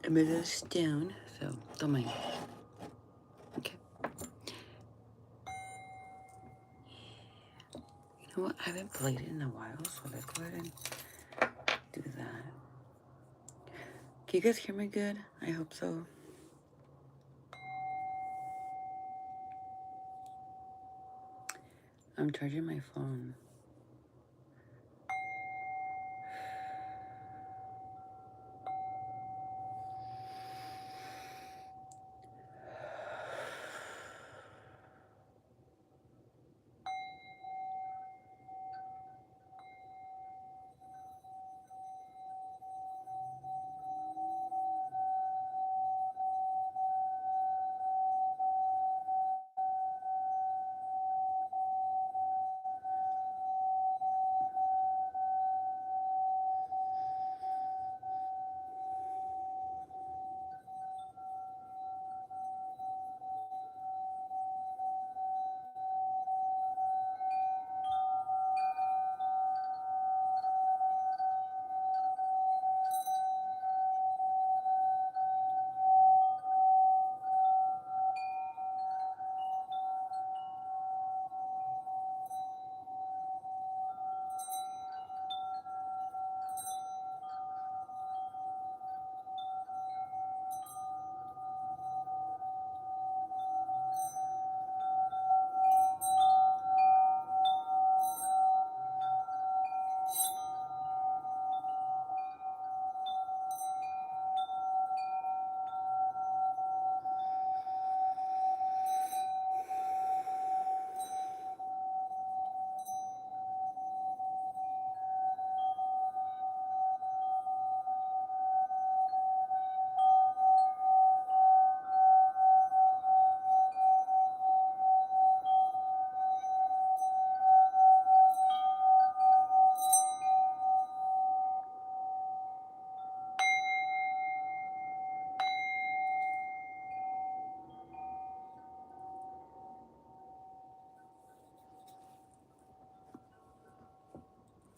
I'm a little stoned, so don't mind. Okay. You know what? I haven't played it in a while, so let's go ahead and do that. Can you guys hear me good? I hope so. I'm charging my phone.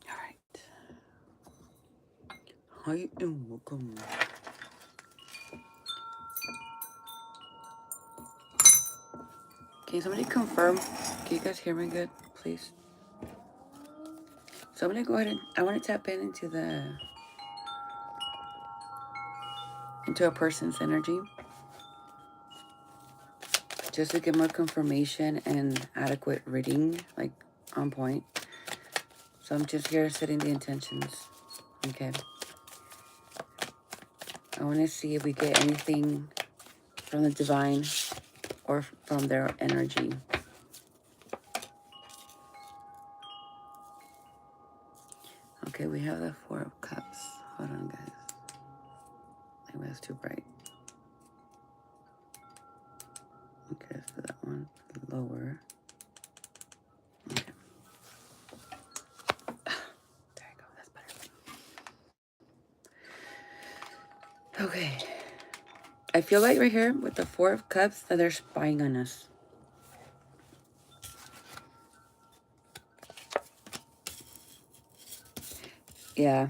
All right. Hi and welcome. Can somebody confirm? Can you guys hear me good, please? So I'm gonna go ahead and I want to tap into a person's energy just to get more confirmation and adequate reading, like on point. So I'm just here setting the intentions. Okay. I want to see if we get anything from the divine or from their energy. Okay, we have the Four of Cups. Hold on, guys. Maybe that's too bright. Okay, let's do that one lower. Okay. There you go. That's better. Okay. I feel like right here with the Four of Cups that they're spying on us. Yeah,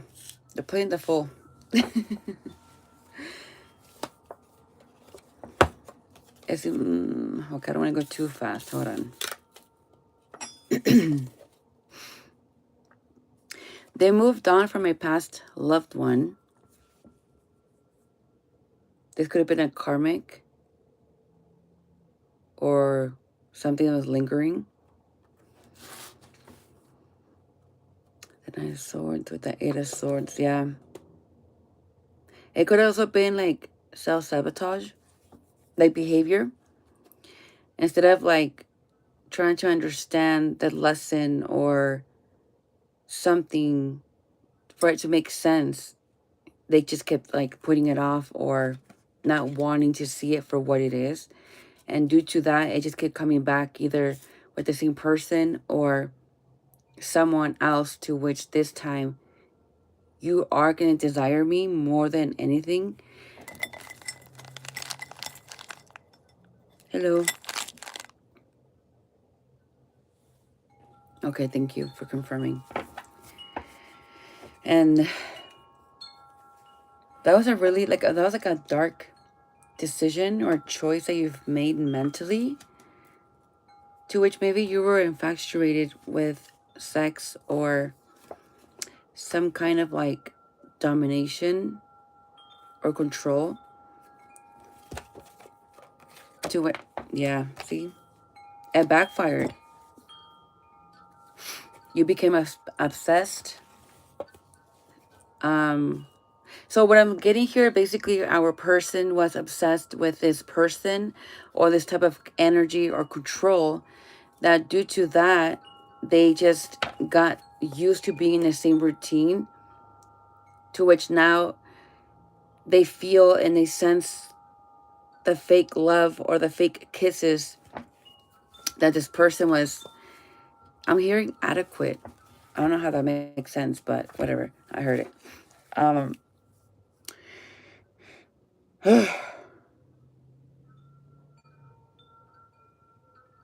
they're playing the fool. Okay, I don't want to go too fast. Hold on. They moved on from a past loved one. This could have been a karmic or something that was lingering. The Nine of Swords with the Eight of Swords, yeah. It could have also been like self-sabotage, like behavior. Instead of like trying to understand the lesson or something for it to make sense, they just kept like putting it off or not wanting to see it for what it is. And due to that, it just kept coming back either with the same person or someone else, to which this time you are going to desire me more than anything. Hello. Okay, thank you for confirming. And That was a really, that was like a dark decision or choice that you've made mentally, to which maybe you were infatuated with sex or some kind of like domination or control to it. Yeah, see? It backfired. You became obsessed. So what I'm getting here, basically our person was obsessed with this person or this type of energy or control, that due to that, they just got used to being in the same routine, to which now they feel and they sense the fake love or the fake kisses that this person was. I'm hearing adequate. I don't know how that makes sense, but whatever. I heard it.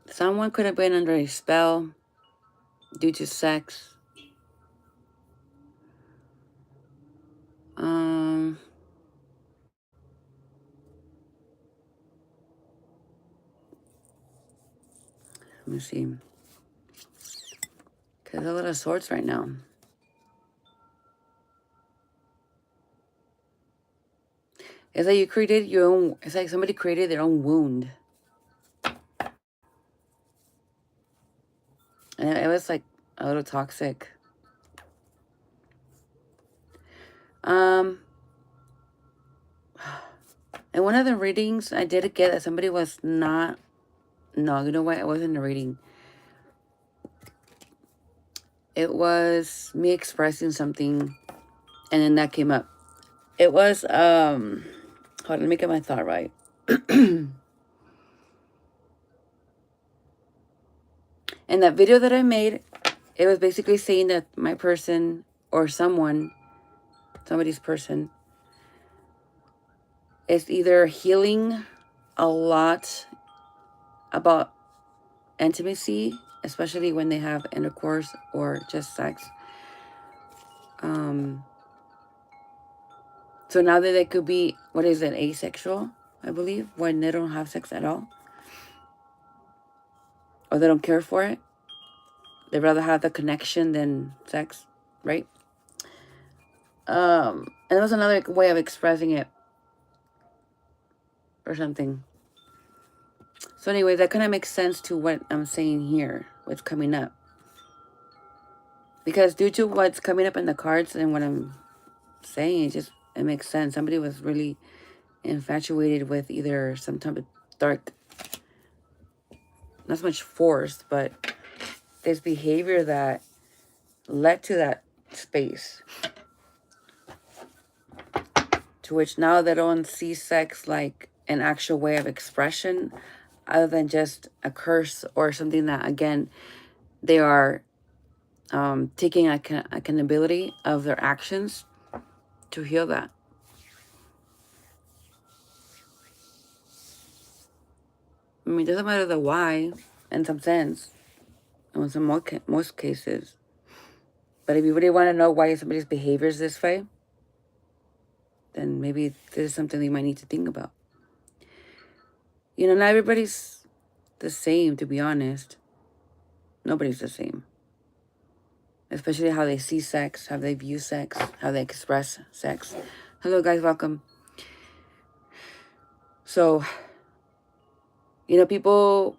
Someone could have been under a spell due to sex. Let me see. Because a lot of swords right now. It's like you created your own, it's like somebody created their own wound. And it was like a little toxic. And one of the readings, I did get that somebody was not, no, you know what? It wasn't a reading. It was me expressing something, and then that came up. It was, hold on, let me get my thought right. In that video that I made, it was basically saying that my person or somebody's person is either healing a lot about intimacy, especially when they have intercourse or just sex. So now that they could be, what is it, asexual, I believe, when they don't have sex at all. Or they don't care for it. They'd rather have the connection than sex, right? And it was another way of expressing it. Or something. So anyway, that kind of makes sense to what I'm saying here. What's coming up. Because due to what's coming up in the cards and what I'm saying, it makes sense. Somebody was really infatuated with either some type of dark, not so much force, but this behavior that led to that space. To which now they don't see sex like an actual way of expression, other than just a curse or something that, again, they are taking accountability of their actions to heal that. I mean, it doesn't matter the why, in some sense, in some most cases. But if you really want to know why somebody's behavior is this way, then maybe this is something you might need to think about. You know, not everybody's the same, to be honest. Nobody's the same. Especially how they see sex, how they view sex, how they express sex. Hello, guys. Welcome. So, you know, people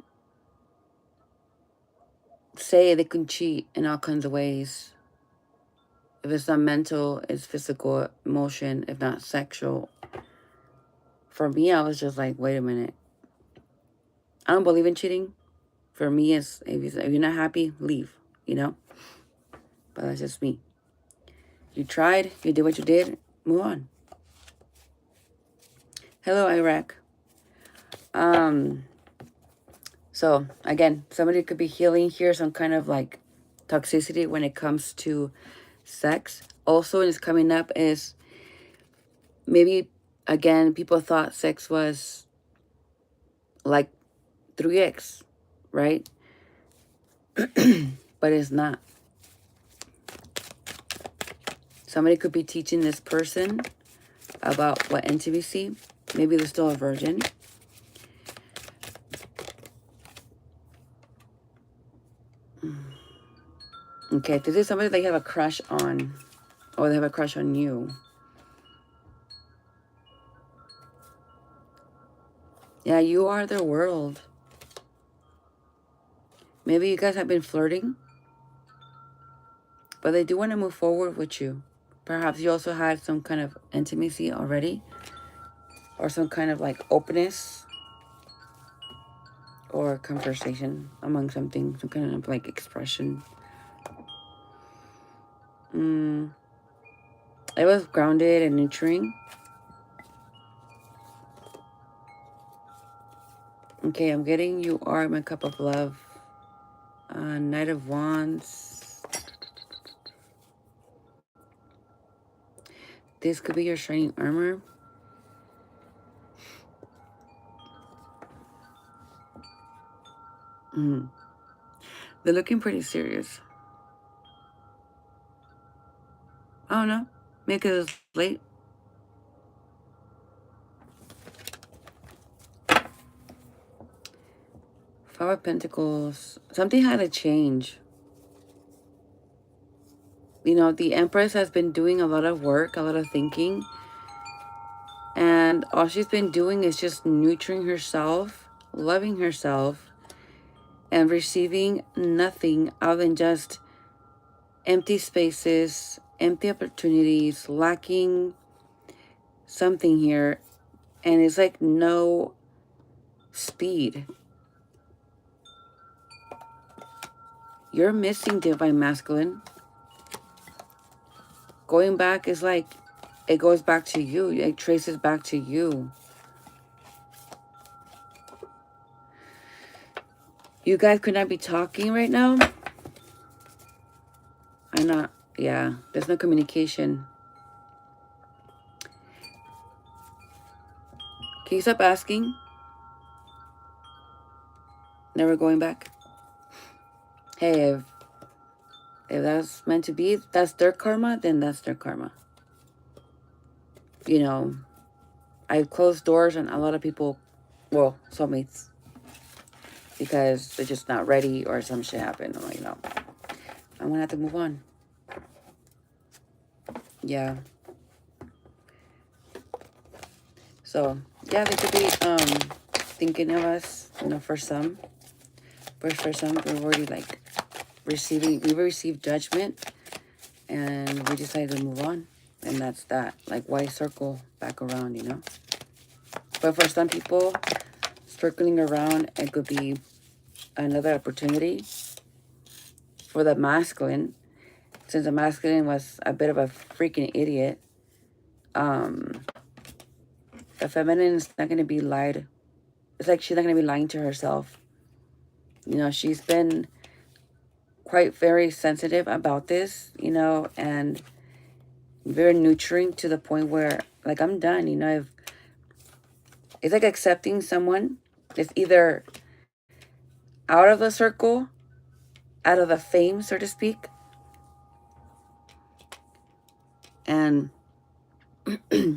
say they can cheat in all kinds of ways. If it's not mental, it's physical, emotion, if not sexual. For me, I was just like, wait a minute. I don't believe in cheating. For me, it's if you're not happy, leave, you know? But that's just me. You tried, you did what you did, move on. Hello, Iraq. So, again, somebody could be healing here some kind of like toxicity when it comes to sex. Also, what is coming up is maybe, again, people thought sex was like 3x, right? But it's not. Somebody could be teaching this person about what intimacy. Maybe they're still a virgin. Okay, this is somebody they have a crush on. Or they have a crush on you. Yeah, you are their world. Maybe you guys have been flirting. But they do want to move forward with you. Perhaps you also had some kind of intimacy already. Or some kind of like openness. Or conversation among something. Some kind of like expression. It was grounded and nurturing. Okay, I'm getting you are my cup of love. Knight of Wands. This could be your shining armor. They're looking pretty serious. I don't know. Maybe because it's late. Five of Pentacles. Something had to change. You know, the Empress has been doing a lot of work, a lot of thinking. And all she's been doing is just nurturing herself, loving herself, and receiving nothing other than just empty spaces, empty opportunities, lacking something here. And it's like no speed. You're missing Divine Masculine. Going back is like, it goes back to you. It traces back to you. You guys could not be talking right now. I'm not, yeah, there's no communication. Can you stop asking? Never going back? Hey, if that's meant to be, that's their karma, then that's their karma. You know, I've closed doors on a lot of people, well, soulmates, because they're just not ready or some shit happened. I'm like, no, I'm gonna have to move on. Yeah. So, yeah, they could be thinking of us, you know, for some. But for some, we're already like we received judgment and we decided to move on. And that's that. Like, why circle back around, you know? But for some people, circling around, it could be another opportunity for the masculine. Since the masculine was a bit of a freaking idiot, the feminine is not going to be lied. It's like she's not going to be lying to herself. You know, she's been quite very sensitive about this, you know, and very nurturing to the point where, like, I'm done, you know. It's like accepting someone that's either out of the circle, out of the fame, so to speak, and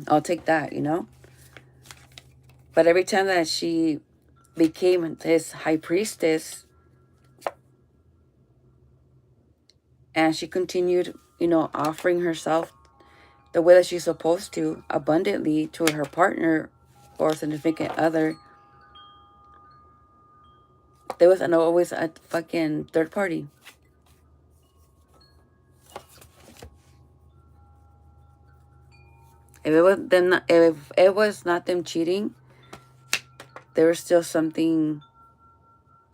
I'll take that, you know. But every time that she became this high priestess and she continued, you know, offering herself the way that she's supposed to, abundantly, to her partner or significant other, there was always a fucking third party. If it was not them cheating, there was still something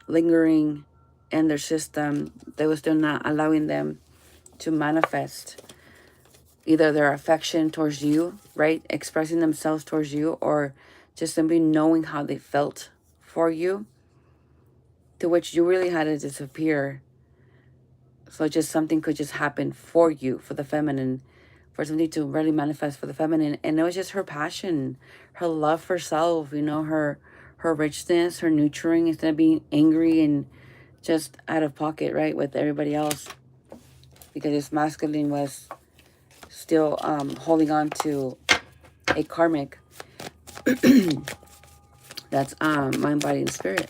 lingering in their system. They were still not allowing them to manifest either their affection towards you, right? Expressing themselves towards you, or just simply knowing how they felt for you, to which you really had to disappear. So just something could just happen for you, for the feminine, for something to really manifest for the feminine. And it was just her passion, her love for self, you know, her richness, her nurturing, instead of being angry and just out of pocket, right, with everybody else. Because this masculine was still holding on to a karmic. That's mind, body, and spirit.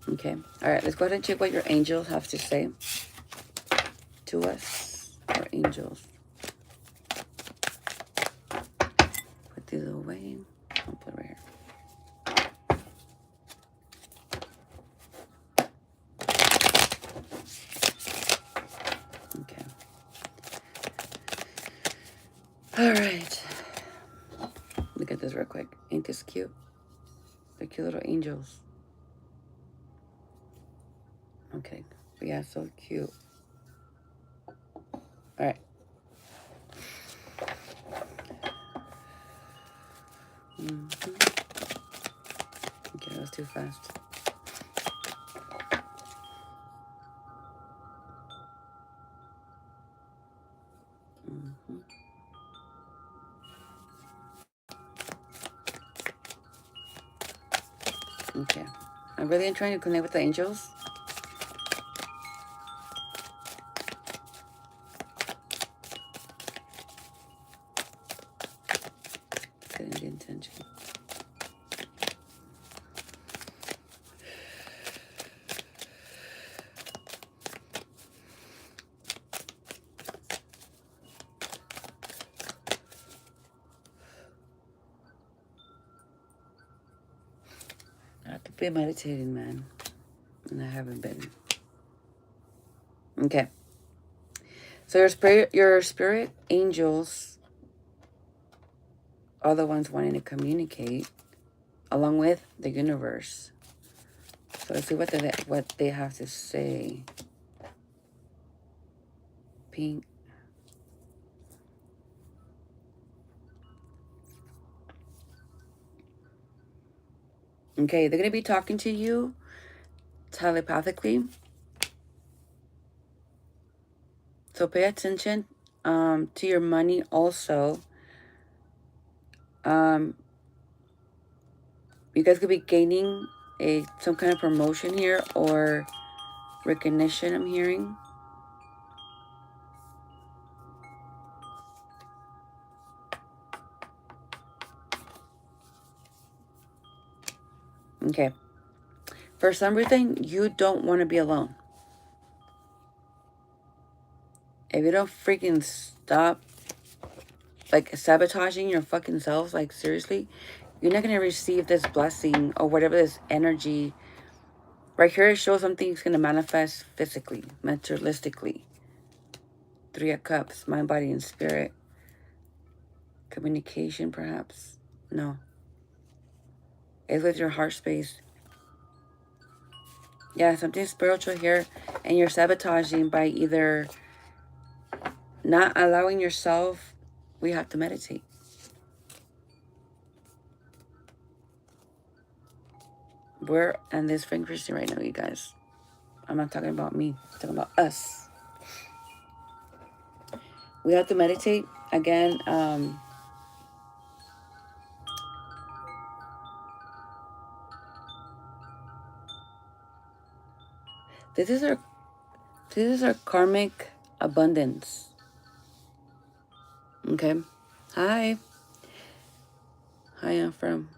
Okay. All right. Let's go ahead and check what your angels have to say to us. Our angels. Put these away. I'll put it right here. Okay. All right. Look at this real quick. Ain't this cute? They're cute little angels. Okay. Yeah, so cute. All right. Okay, that was too fast. Okay. I'm really trying to connect with the angels. Setting the intention. I have to be meditating, man. And I haven't been. Okay. So your spirit angels are the ones wanting to communicate along with the universe. So let's see what they have to say. Pink. Okay, they're going to be talking to you telepathically. So pay attention to your money also. You guys could be gaining some kind of promotion here or recognition, I'm hearing. Okay. For some reason, you don't want to be alone. If you don't freaking stop, like, sabotaging your fucking selves, like, seriously, you're not going to receive this blessing or whatever this energy. Right here, it shows something's going to manifest physically, materialistically. 3 of Cups, mind, body, and spirit. Communication, perhaps. No. It's with your heart space. Yeah, something spiritual here. And you're sabotaging by either not allowing yourself. We have to meditate. We're in this frequency right now, you guys. I'm not talking about me. I'm talking about us. We have to meditate. Again, this is our karmic abundance. Okay. Hi. Hi, I'm from.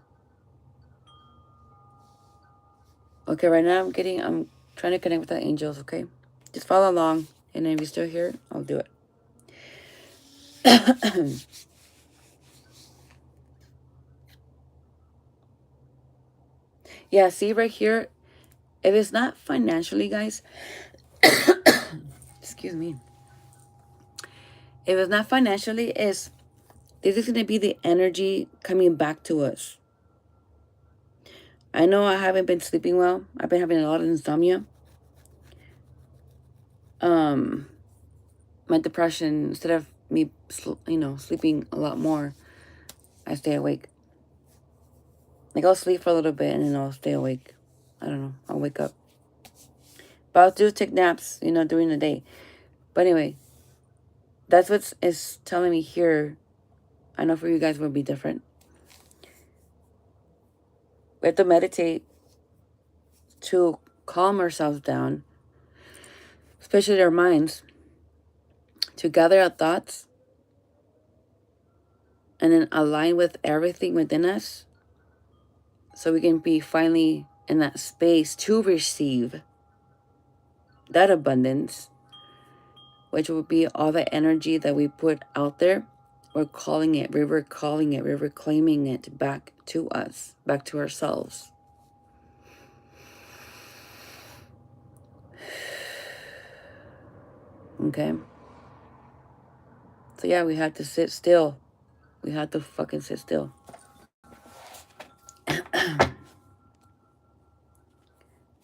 Okay, right now I'm trying to connect with the angels, okay? Just follow along. And if you're still here, I'll do it. Yeah, see right here, if it's not financially, guys, excuse me. If it's not financially, this is going to be the energy coming back to us. I know I haven't been sleeping well. I've been having a lot of insomnia. My depression, instead of me, sleeping a lot more, I stay awake. Like, I'll sleep for a little bit and then I'll stay awake. I don't know. I'll wake up. But I'll do take naps, during the day. But anyway, that's what is telling me here. I know for you guys it will be different. We have to meditate to calm ourselves down, especially our minds, to gather our thoughts, and then align with everything within us so we can be finally in that space to receive that abundance, which will be all the energy that we put out there. We're calling it, we're recalling it, we're reclaiming it back to us, back to ourselves. Okay? So yeah, we had to sit still. We had to fucking sit still.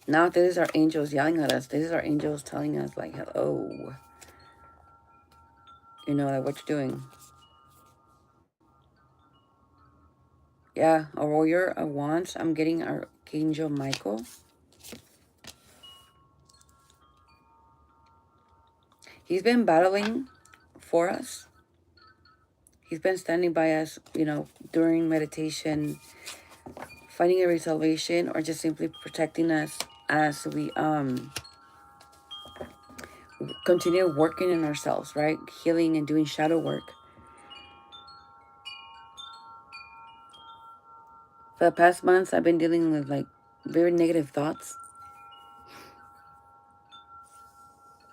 Now this is our angels yelling at us. This is our angels telling us like, hello. You know, like what you're doing. Yeah, a warrior of wands. I'm getting Archangel Michael. He's been battling for us. He's been standing by us, you know, during meditation, finding a salvation, or just simply protecting us as we continue working in ourselves, right? Healing and doing shadow work. For the past months, I've been dealing with like very negative thoughts,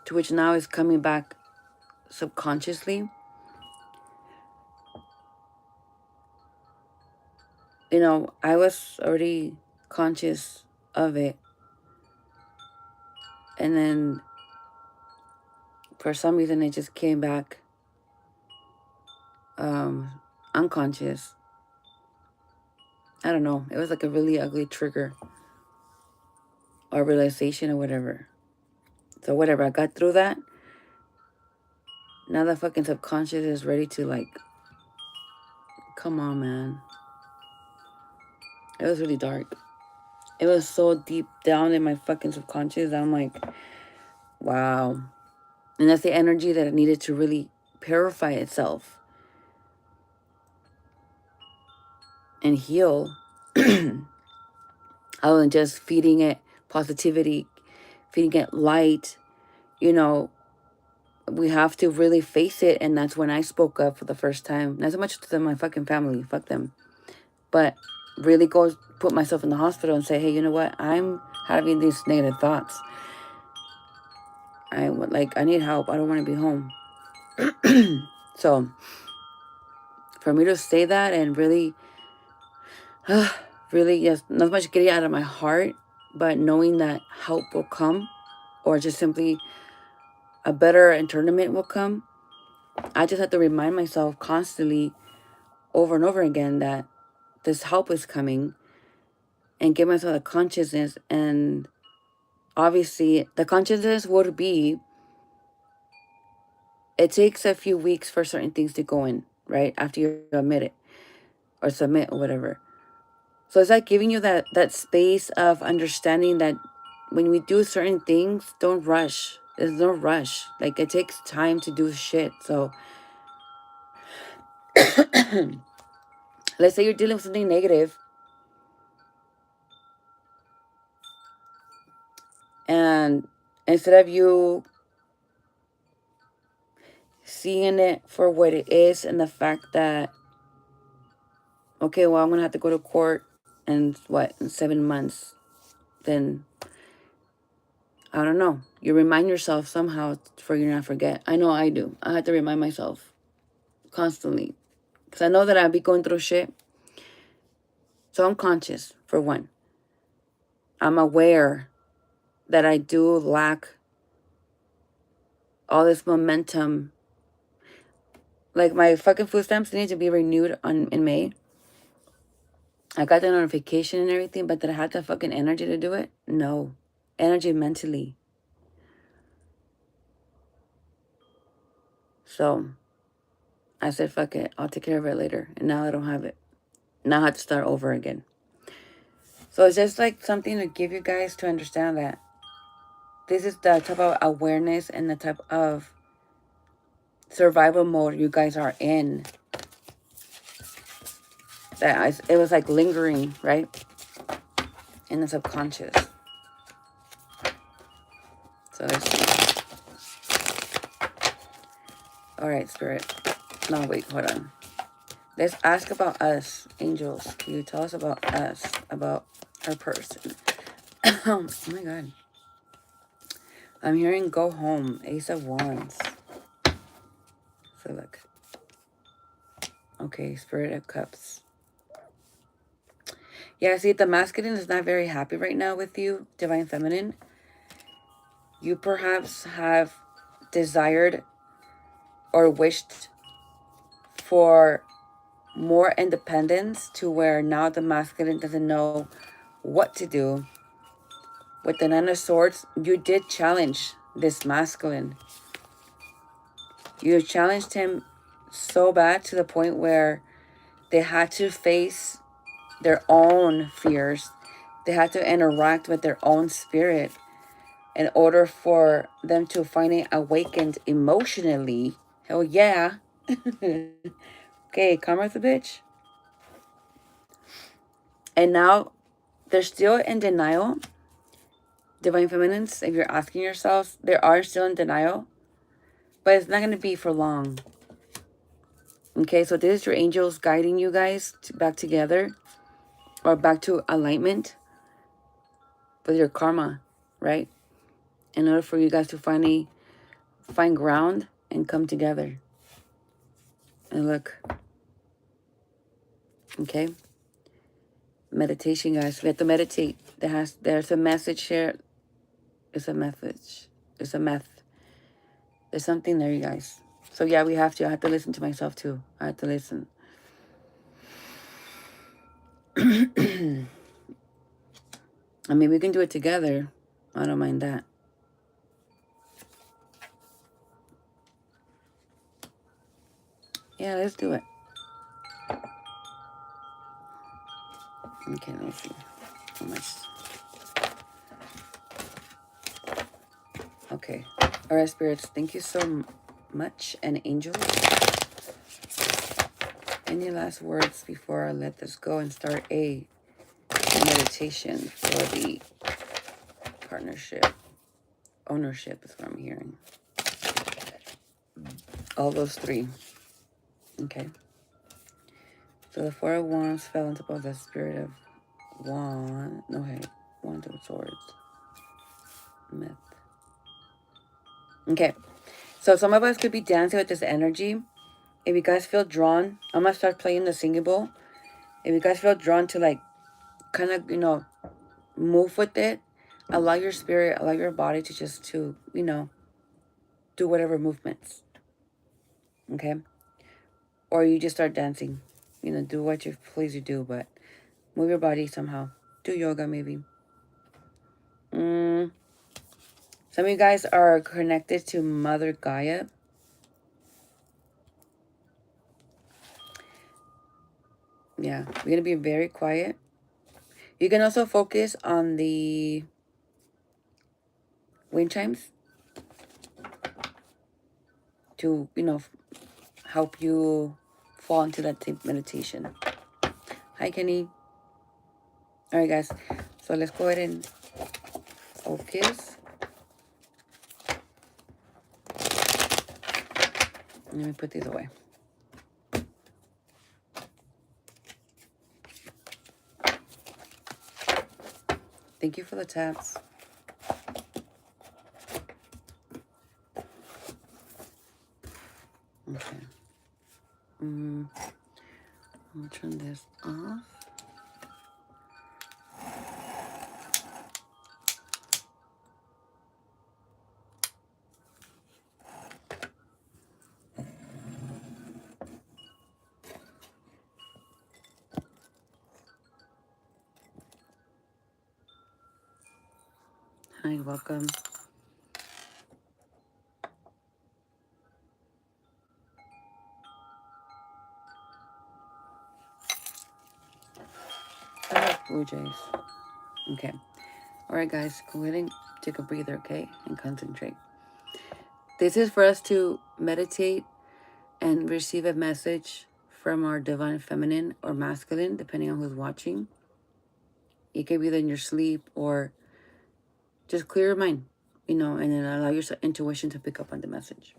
to which now is coming back subconsciously. You know, I was already conscious of it, and then for some reason it just came back unconscious. I don't know. It was like a really ugly trigger or realization or whatever. So whatever, I got through that. Now the fucking subconscious is ready to like, come on, man. It was really dark. It was so deep down in my fucking subconscious that I'm like, wow. And that's the energy that it needed to really purify itself and heal. Other than just feeding it positivity, feeding it light, you know, we have to really face it. And that's when I spoke up for the first time. Not so much to my fucking family, fuck them, but really go put myself in the hospital and say, hey, you know what? I'm having these negative thoughts. I need help. I don't want to be home. So for me to say that and really, really, just not much getting out of my heart, but knowing that help will come, or just simply a better internment will come. I just have to remind myself constantly over and over again that this help is coming, and give myself the consciousness. And obviously the consciousness would be, it takes a few weeks for certain things to go in, right? After you admit it or submit or whatever. So it's like giving you that space of understanding that when we do certain things, don't rush. There's no rush. Like, it takes time to do shit. So let's say you're dealing with something negative, and instead of you seeing it for what it is, and the fact that, okay, well, I'm going to have to go to court in 7 months, then I don't know. You remind yourself somehow for you not to forget. I know I do. I have to remind myself constantly, because I know that I'll be going through shit. So I'm conscious, for one. I'm aware that I do lack all this momentum. Like, my fucking food stamps need to be renewed in May. I got the notification and everything, but did I have the fucking energy to do it? No. Energy mentally. So I said, fuck it. I'll take care of it later. And now I don't have it. Now I have to start over again. So it's just like something to give you guys to understand that this is the type of awareness and the type of survival mode you guys are in. That it was like lingering, right? In the subconscious. So let's see. All right, Spirit. No, wait, hold on. Let's ask about us, angels. Can you tell us about us, about our person? Oh my God. I'm hearing go home. Ace of Wands. So look. Okay, Spirit of Cups. Yeah, see, the masculine is not very happy right now with you, Divine Feminine. You perhaps have desired or wished for more independence to where now the masculine doesn't know what to do. With the Nine of Swords, you did challenge this masculine. You challenged him so bad to the point where they had to face their own fears. They had to interact with their own spirit in order for them to finally awaken emotionally. Hell yeah. Okay, karma's a bitch. And now they're still in denial. Divine Feminines, if you're asking yourselves, they are still in denial. But it's not going to be for long. Okay, so this is your angels guiding you guys back together. Or back to alignment with your karma, right? In order for you guys to finally find ground and come together. And look. Okay. Meditation, guys. We have to meditate. There's a message here. It's a message. It's a meth. There's something there, you guys. So yeah, we have to. I have to listen to myself too. I have to listen. I mean, we can do it together. I don't mind that. Yeah, let's do it. Okay, let me see. How much? Okay. All right, spirits. Thank you so much. And angels. Any last words before I let this go and start a meditation for the partnership? Ownership is what I'm hearing. All those three. Okay. So the Four of Wands fell into both the Spirit of Wand. No, hey. Wand of Swords. Myth. Okay. So some of us could be dancing with this energy. If you guys feel drawn, I'm going to start playing the singing bowl. If you guys feel drawn to like kind of, you know, move with it, allow your spirit, allow your body to just to, you know, do whatever movements. Okay. Or you just start dancing. You know, do what you please you do, but move your body somehow. Do yoga maybe. Some of you guys are connected to Mother Gaia. Yeah, we're going to be very quiet. You can also focus on the wind chimes to, you know, help you fall into that deep meditation. Hi, Kenny. All right, guys. So let's go ahead and focus. Let me put these away. Thank you for the taps. Okay. I'll turn this off. Hi, welcome. I love Blue Jays. Okay. All right, guys. Go ahead and take a breather, okay? And concentrate. This is for us to meditate and receive a message from our divine feminine or masculine, depending on who's watching. It could be in your sleep or just clear your mind, you know, and then allow your intuition to pick up on the message.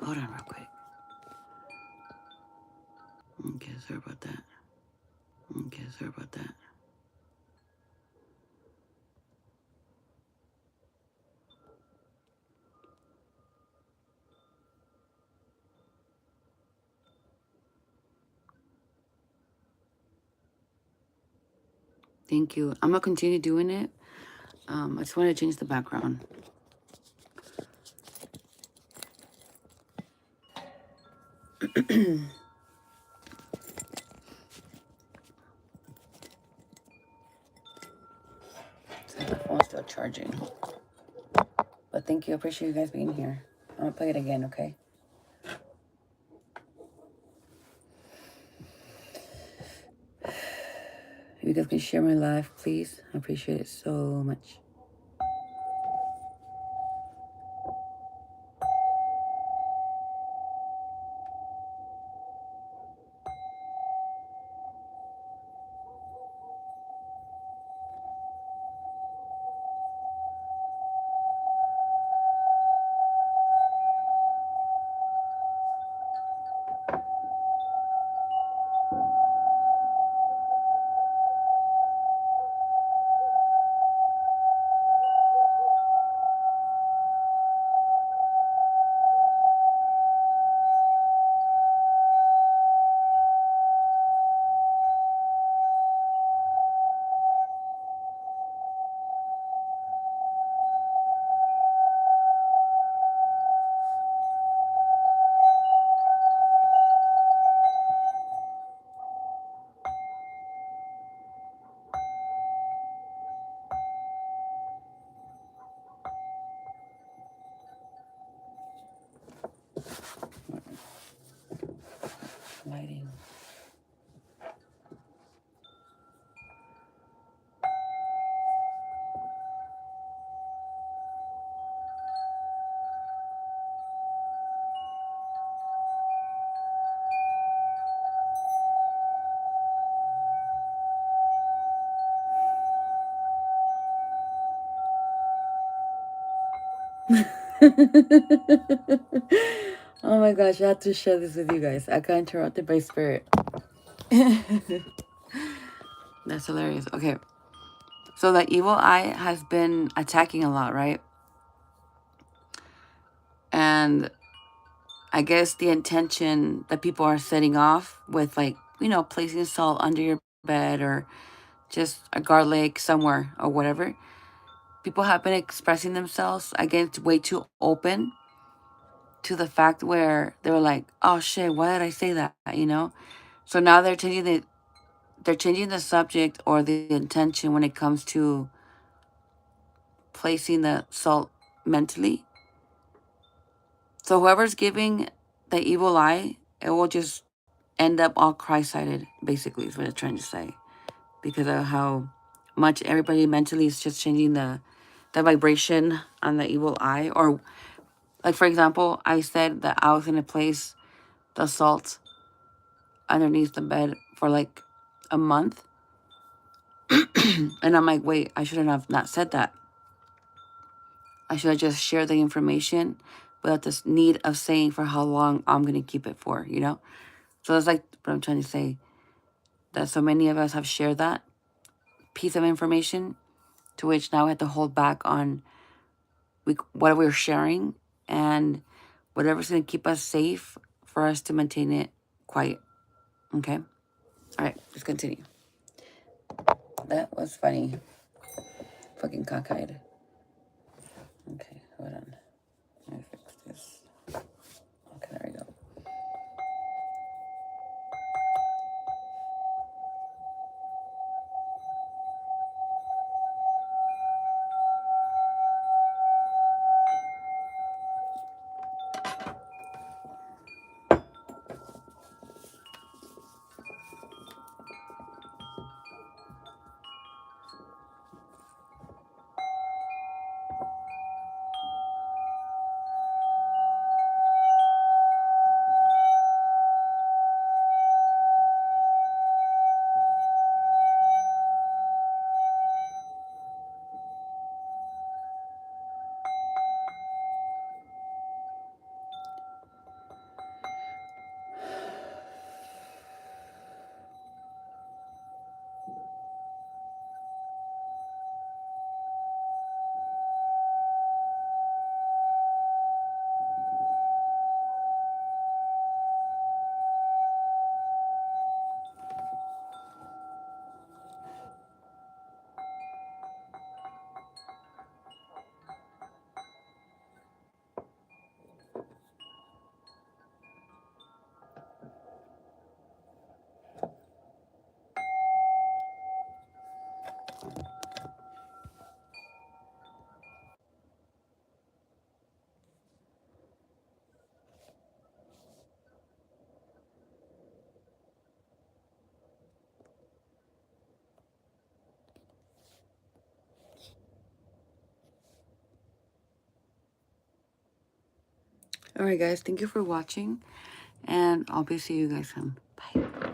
Hold on real quick. Okay, sorry about that. Okay, sorry about that. Thank you. I'm gonna continue doing it. I just want to change the background. So the phone's still charging. But thank you. I appreciate you guys being here. I'm gonna play it again, okay? If you guys can share my live, please. I appreciate it so much. Lighting. Oh my gosh, I have to share this with you guys. I got interrupted by spirit. That's hilarious. Okay. So the evil eye has been attacking a lot, right? And I guess the intention that people are setting off with, like, you know, placing salt under your bed or just a garlic somewhere or whatever. People have been expressing themselves, again, it's way too open to the fact where they were like, oh shit, why did I say that? You know? So now they're changing the subject or the intention when it comes to placing the salt mentally. So whoever's giving the evil eye, it will just end up all Christ-sided, basically, is what it's trying to say. Because of how much everybody mentally is just changing the vibration on the evil eye. Or, like, for example, I said that I was going to place the salt underneath the bed for, like, a month. And I'm like, wait, I shouldn't have not said that. I should have just shared the information without this need of saying for how long I'm going to keep it for, you know? So that's like what I'm trying to say. That so many of us have shared that piece of information, to which now we have to hold back on what we're sharing and whatever's going to keep us safe for us to maintain it quiet. Okay? All right, let's continue. That was funny. Fucking cockeyed. Okay, hold on. Let me fix this. Okay, there we go. All right, guys. Thank you for watching. And I'll be seeing you guys soon. Bye.